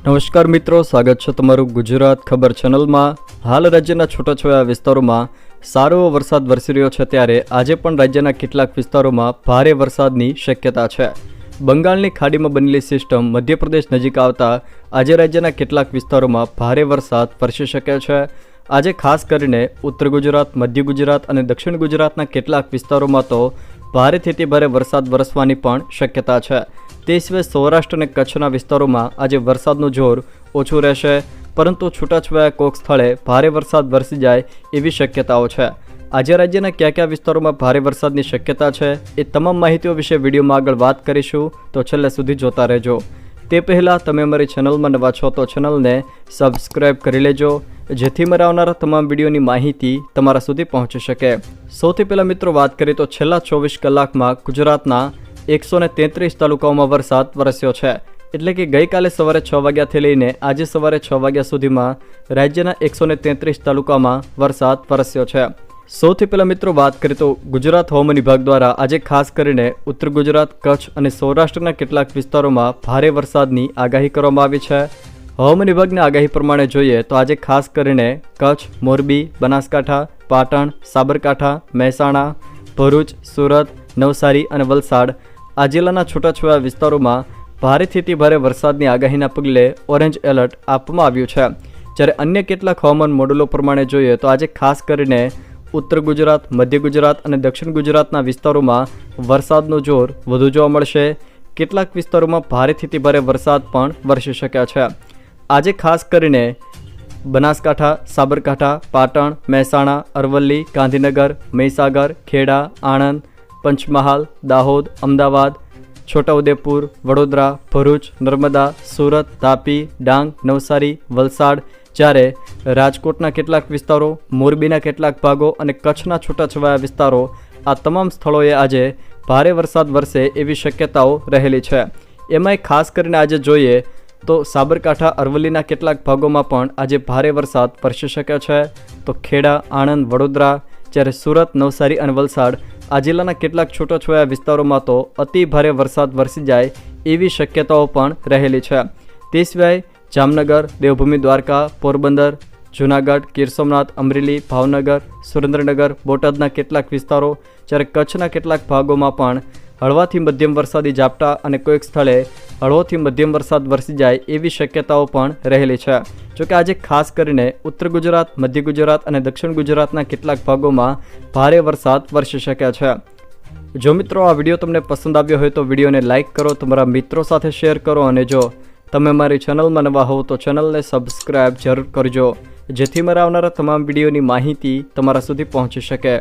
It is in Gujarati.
નમસ્કાર મિત્રો, સ્વાગત છે તમારું ગુજરાત ખબર ચેનલમાં। હાલ રાજ્યના છૂટાછવાયા વિસ્તારોમાં સારો વરસાદ વરસી રહ્યો છે, ત્યારે આજે પણ રાજ્યના કેટલાક વિસ્તારોમાં ભારે વરસાદની શક્યતા છે। બંગાળની ખાડીમાં બનેલી સિસ્ટમ મધ્યપ્રદેશ નજીક આવતા આજે રાજ્યના કેટલાક વિસ્તારોમાં ભારે વરસાદ વરસી શકે છે। આજે ખાસ કરીને ઉત્તર ગુજરાત, મધ્ય ગુજરાત અને દક્ષિણ ગુજરાતના કેટલાક વિસ્તારોમાં તો ભારેથી અતિ ભારે વરસાદ વરસવાની પણ શક્યતા છે। તે સિવાય સૌરાષ્ટ્ર અને કચ્છના વિસ્તારોમાં આજે વરસાદનું જોર ઓછું રહેશે, પરંતુ છૂટાછવાયા કોઈક સ્થળે ભારે વરસાદ વરસી જાય એવી શક્યતાઓ છે। આજે રાજ્યના કયા કયા વિસ્તારોમાં ભારે વરસાદની શક્યતા છે એ તમામ માહિતીઓ વિશે વિડીયોમાં આગળ વાત કરીશું, તો છેલ્લે સુધી જોતા રહેજો। તે પહેલાં તમે અમારી ચેનલમાં નવા છો તો ચેનલને સબસ્ક્રાઈબ કરી લેજો, જેથી મારા આવનારા તમામ વિડીયોની માહિતી તમારા સુધી પહોંચી શકે। સૌથી પહેલાં મિત્રો વાત કરીએ તો છેલ્લા 24 કલાકમાં ગુજરાતના 133 તાલુકાઓમાં વરસાદ વરસ્યો છે। એટલે કે ગઈકાલે સવારે 6 વાગ્યાથી લઈને આજે સવારે 6 વાગ્યા સુધીમાં રાજ્યના 133 તાલુકામાં વરસાદ વરસ્યો છે। સૌથી પહેલાં મિત્રો વાત કરીએ તો ગુજરાત હવામાન વિભાગ દ્વારા આજે ખાસ કરીને ઉત્તર ગુજરાત, કચ્છ અને સૌરાષ્ટ્રના કેટલાક વિસ્તારોમાં ભારે વરસાદની આગાહી કરવામાં આવી છે। હવામાન વિભાગની આગાહી પ્રમાણે જોઈએ તો આજે ખાસ કરીને કચ્છ, મોરબી, બનાસકાંઠા, પાટણ, સાબરકાંઠા, મહેસાણા, ભરૂચ, સુરત, નવસારી અને વલસાડ આ જિલ્લાના છૂટાછવાયા વિસ્તારોમાં ભારેથી અતિ ભારે વરસાદની આગાહીના પગલે ઓરેન્જ એલર્ટ આપવામાં આવ્યું છે। જ્યારે અન્ય કેટલાક હવામાન મોડેલો પ્રમાણે જોઈએ તો આજે ખાસ કરીને ઉત્તર ગુજરાત, મધ્ય ગુજરાત અને દક્ષિણ ગુજરાતના વિસ્તારોમાં વરસાદનું જોર વધુ જોવા મળશે। કેટલાક વિસ્તારોમાં ભારેથી અતિ ભારે વરસાદ પણ વરસી શક્યા છે। આજે ખાસ કરીને બનાસકાંઠા, સાબરકાંઠા, પાટણ, મહેસાણા, અરવલ્લી, ગાંધીનગર, મહીસાગર, ખેડા, આણંદ, પંચમહાલ, દાહોદ, અમદાવાદ, છોટાઉદેપુર, વડોદરા, ભરૂચ, નર્મદા, સુરત, તાપી, ડાંગ, નવસારી, વલસાડ, જ્યારે રાજકોટના કેટલાક વિસ્તારો, મોરબીના કેટલાક ભાગો અને કચ્છના છૂટાછવાયા વિસ્તારો આ તમામ સ્થળોએ આજે ભારે વરસાદ વરસે એવી શક્યતાઓ રહેલી છે। એમાંય ખાસ કરીને આજે જોઈએ તો સાબરકાંઠા, અરવલ્લીના કેટલાક ભાગોમાં પણ આજે ભારે વરસાદ વરસી શકે છે। તો ખેડા, આણંદ, વડોદરા, જ્યારે સુરત, નવસારી અને વલસાડ આ જિલ્લાના કેટલાક છૂટાછવાયા વિસ્તારોમાં તો અતિ ભારે વરસાદ વરસી જાય એવી શક્યતાઓ પણ રહેલી છે। તે સિવાય જામનગર, દેવભૂમિ દ્વારકા, પોરબંદર, જૂનાગઢ, ગીર સોમનાથ, અમરેલી, ભાવનગર, સુરેન્દ્રનગર, બોટાદના કેટલાક વિસ્તારો, જ્યારે કચ્છના કેટલાક ભાગોમાં પણ હળવાથી મધ્યમ વરસાદી ઝાપટા અને કોઈક સ્થળે હળવોથી મધ્યમ વરસાદ વરસી જાય એવી શક્યતાઓ પણ રહેલી છે। જોકે આજે ખાસ કરીને ઉત્તર ગુજરાત, મધ્ય ગુજરાત અને દક્ષિણ ગુજરાતના કેટલાક ભાગોમાં ભારે વરસાદ વરસી શકે છે। જો મિત્રો આ વિડીયો તમને પસંદ આવ્યો હોય તો વિડીયોને લાઇક કરો, તમારા મિત્રો સાથે શેર કરો, અને જો તમે મારી ચેનલમાં નવા હો તો ચેનલને સબસ્ક્રાઈબ જરૂર કરજો, જેથી મારા આવનારા તમામ વિડીયોની માહિતી તમારા સુધી પહોંચી શકે।